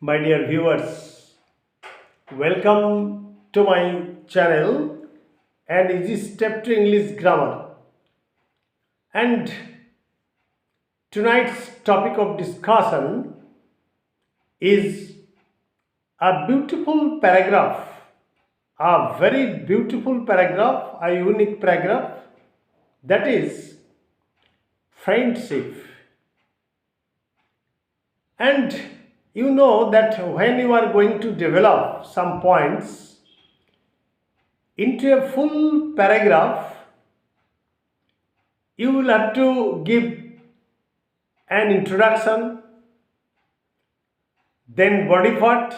My dear viewers, welcome to my channel and easy step to English grammar. And tonight's topic of discussion is a beautiful paragraph, a very beautiful paragraph, a unique paragraph, that is friendship. And you know that when you are going to develop some points into a full paragraph, you will have to give an introduction, then body part,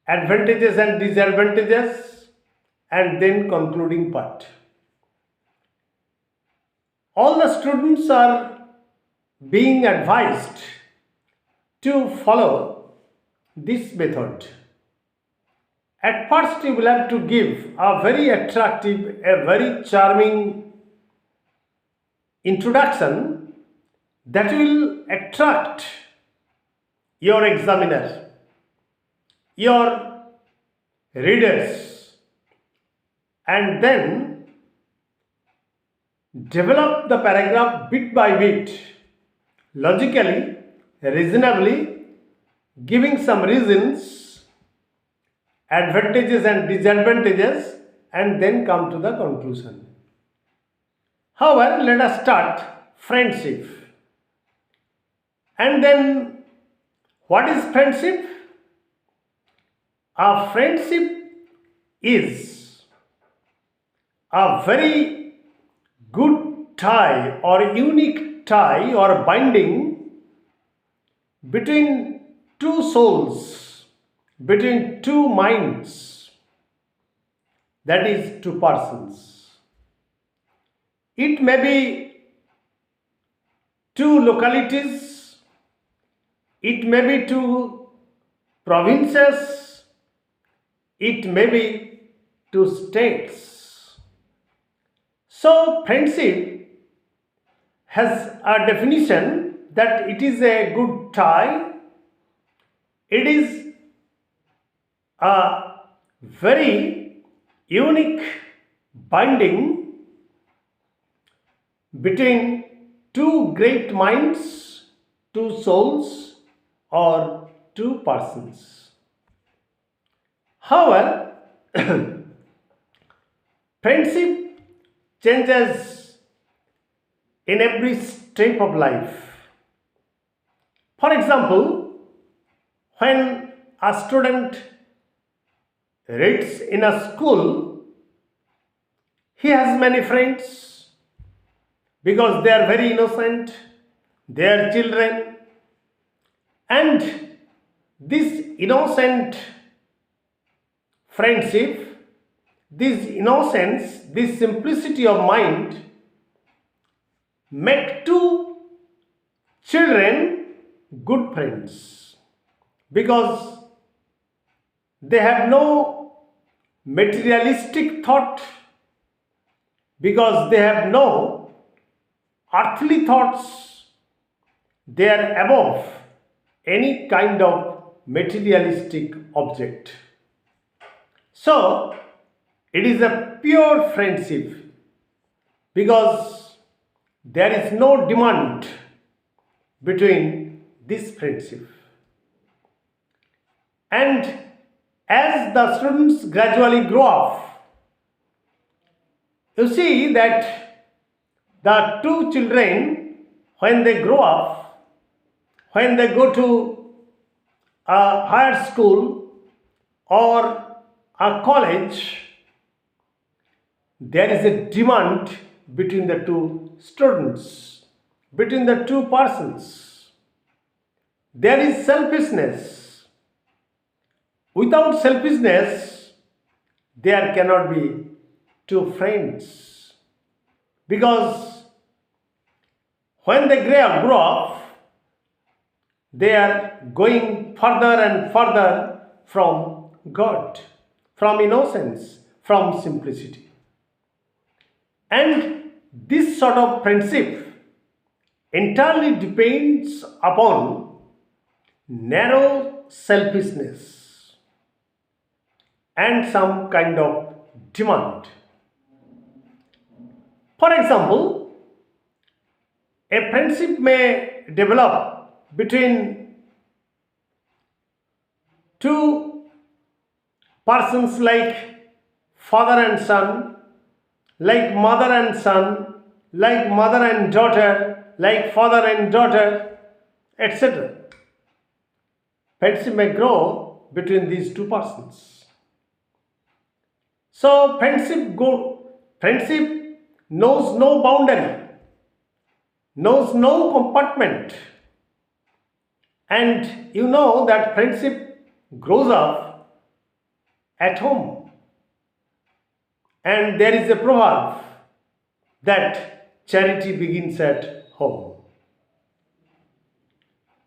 advantages and disadvantages, and then concluding part. All the students are being advised to follow this method. At first, you will have to give a very attractive, a very charming introduction that will attract your examiner, your readers, and then develop the paragraph bit by bit, logically, reasonably, giving some reasons, advantages and disadvantages, and then come to the conclusion. However, let us start friendship. And then, what is friendship? A friendship is a very good tie or unique tie or binding between two souls, between two minds, that is, two persons. It may be two localities, it may be two provinces, it may be two states. So, friendship has a definition that it is a good tie, it is a very unique binding between two great minds, two souls, or two persons. However, friendship changes in every step of life. For example, when a student reads in a school, he has many friends because they are very innocent, they are children, and this innocent friendship, this innocence, this simplicity of mind make two children good friends because they have no materialistic thought, because they have no earthly thoughts, they are above any kind of materialistic object. So, it is a pure friendship because there is no demand between this friendship. And as the students gradually grow up, you see that the two children, when they grow up, when they go to a higher school or a college, there is a demand between the two students, between the two persons. There is selfishness. Without selfishness, there cannot be two friends. Because when they grow up, they are going further and further from God, from innocence, from simplicity. And this sort of friendship entirely depends upon narrow selfishness and some kind of demand. For example, a friendship may develop between two persons like father and son, like mother and son, like mother and daughter, like father and daughter, etc. Friendship may grow between these two persons. So friendship knows no boundary, knows no compartment. And you know that friendship grows up at home. And there is a proverb that charity begins at home.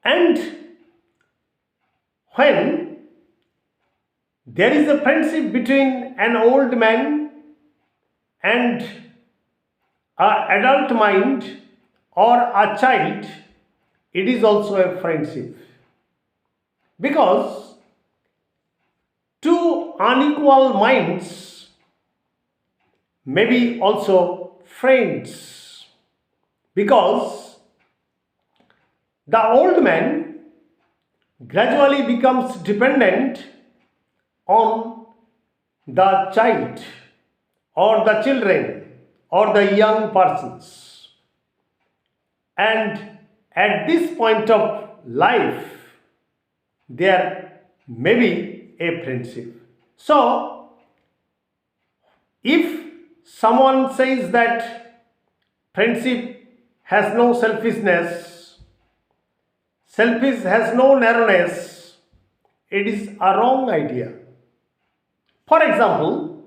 And when there is a friendship between an old man and an adult mind or a child, it is also a friendship. Because two unequal minds may be also friends. Because the old man gradually becomes dependent on the child or the children or the young persons. And at this point of life, there may be a friendship. So, if someone says that friendship has no selfishness, selfish has no narrowness, it is a wrong idea. For example,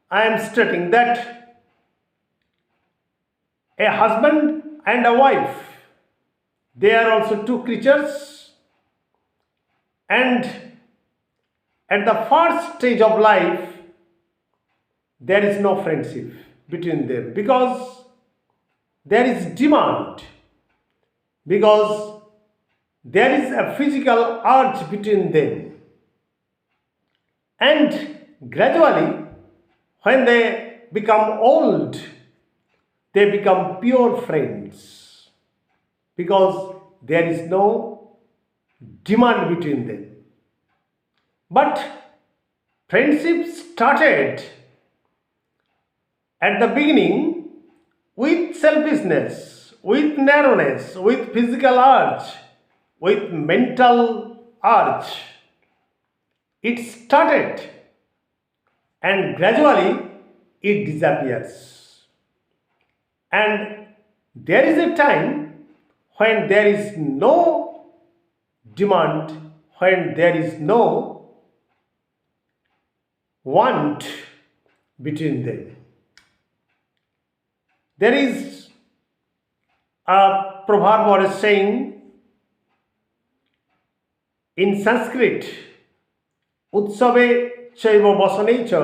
I am stating that a husband and a wife, they are also two creatures, and at the first stage of life, there is no friendship between them because there is demand, because there is a physical urge between them. And gradually, when they become old, they become pure friends because there is no demand between them. But friendship started at the beginning with selfishness, with narrowness, with physical urge, with mental urge. It started and gradually it disappears. And there is a time when there is no demand, when there is no want between them. There is a proverb or a saying in Sanskrit, Utsave chaiva vasanei cha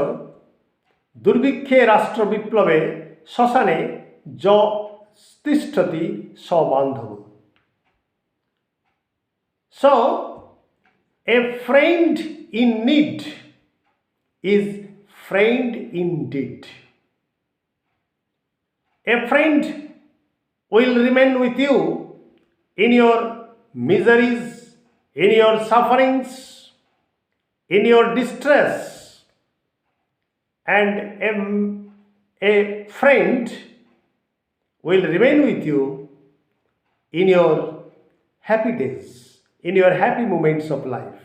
durvikhe rashtra viplave sasane jo tishtati sabandhavu. So, a friend in need is friend indeed. A friend will remain with you in your miseries, in your sufferings, in your distress, and a friend will remain with you in your happy days, in your happy moments of life.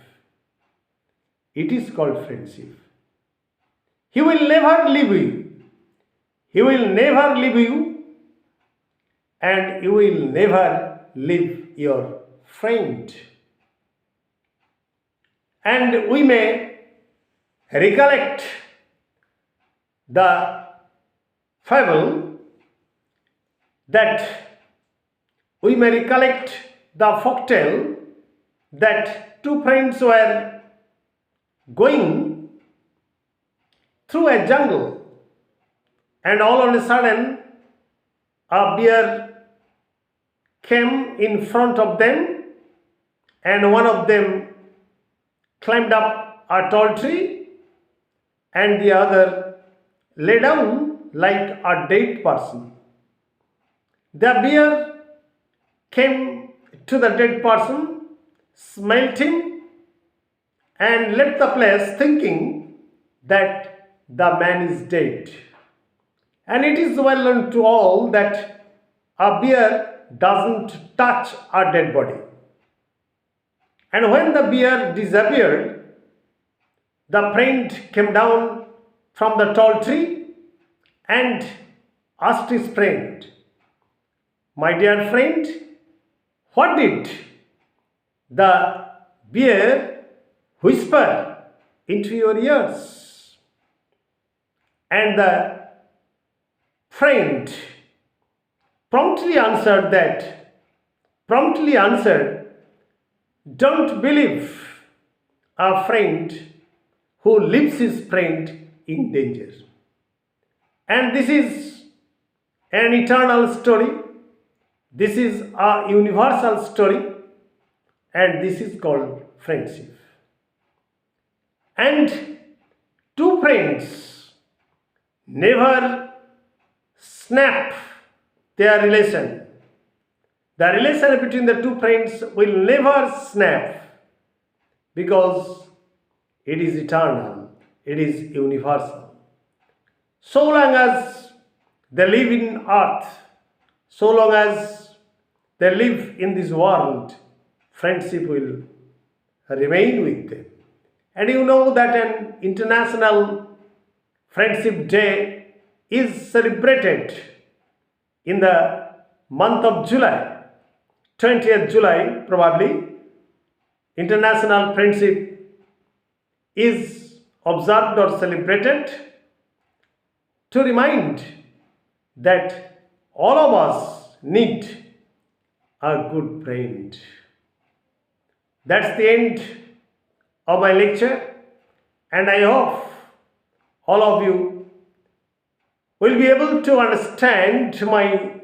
It is called friendship. He will never leave you. He will never leave you, and you will never leave your friend. And we may recollect the fable that we may recollect the folktale that two friends were going through a jungle, and all of a sudden a bear came in front of them and one of them climbed up a tall tree, and the other lay down like a dead person. The bear came to the dead person, smelt him, and left the place thinking that the man is dead. And it is well known to all that a bear doesn't touch a dead body. And when the bear disappeared, the friend came down from the tall tree and asked his friend, "My dear friend, what did the bear whisper into your ears?" And the friend promptly answered, "Don't believe a friend who leaves his friend in danger." And this is an eternal story. This is a universal story, and this is called friendship. And two friends never snap their relation. The relation between the two friends will never snap because it is eternal, it is universal. So long as they live in earth, so long as they live in this world, friendship will remain with them. And you know that an International Friendship Day is celebrated in the month of July, 20th July probably. International Friendship is observed or celebrated to remind that all of us need a good friend. That's the end of my lecture, and I hope all of you will be able to understand my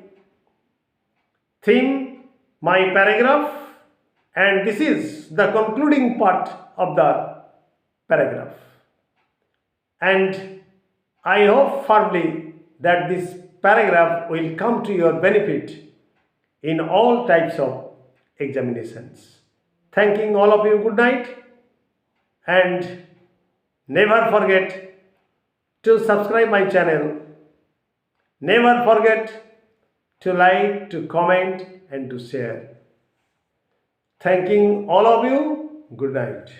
theme, my paragraph, and this is the concluding part of the paragraph. And I hope firmly that this paragraph will come to your benefit in all types of examinations. Thanking all of you, good night, and never forget to subscribe my channel. Never forget to like, to comment, and to share. Thanking all of you, good night.